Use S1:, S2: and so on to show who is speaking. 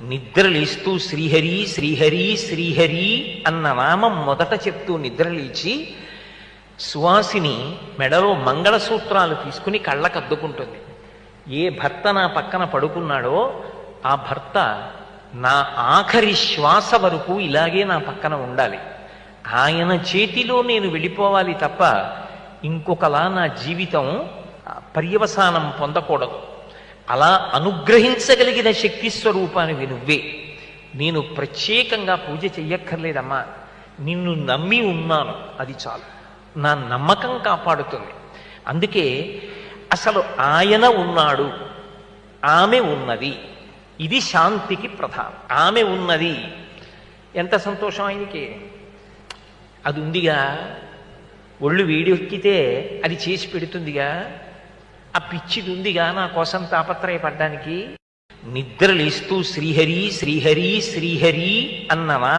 S1: నిద్రలేస్తూ శ్రీహరి శ్రీహరి శ్రీహరి అన్న నామం మొదట చెప్తూ నిద్రలేచి సువాసిని మెడలో మంగళసూత్రాలు తీసుకుని కళ్ళకద్దుకుంటుంది. ఏ భర్త నా పక్కన పడుకున్నాడో ఆ భర్త నా ఆఖరి శ్వాస వరకు ఇలాగే నా పక్కన ఉండాలి. ఆయన చేతిలో నేను వెళ్ళిపోవాలి తప్ప ఇంకొకలా నా జీవితం పర్యవసానం పొందకూడదు. అలా అనుగ్రహించగలిగిన శక్తి స్వరూపానివి నువ్వే. నేను ప్రత్యేకంగా పూజ చెయ్యక్కర్లేదమ్మా, నిన్ను నమ్మి ఉన్నాను, అది చాలు. నా నమ్మకం కాపాడుతుంది. అందుకే అసలు ఆయన ఉన్నాడు, ఆమె ఉన్నది, ఇది శాంతికి ప్రధానం. ఆమె ఉన్నది, ఎంత సంతోషం ఆయనకి. అది ఉందిగా, ఒళ్ళు వేడెక్కితే అది చేసి పెడుతుందిగా. ఆ పిచ్చిది ఉందిగా నా కోసం తాపత్రయపడ్డానికి. నిద్రలేస్తూ శ్రీహరి శ్రీహరి శ్రీహరి అన్నవా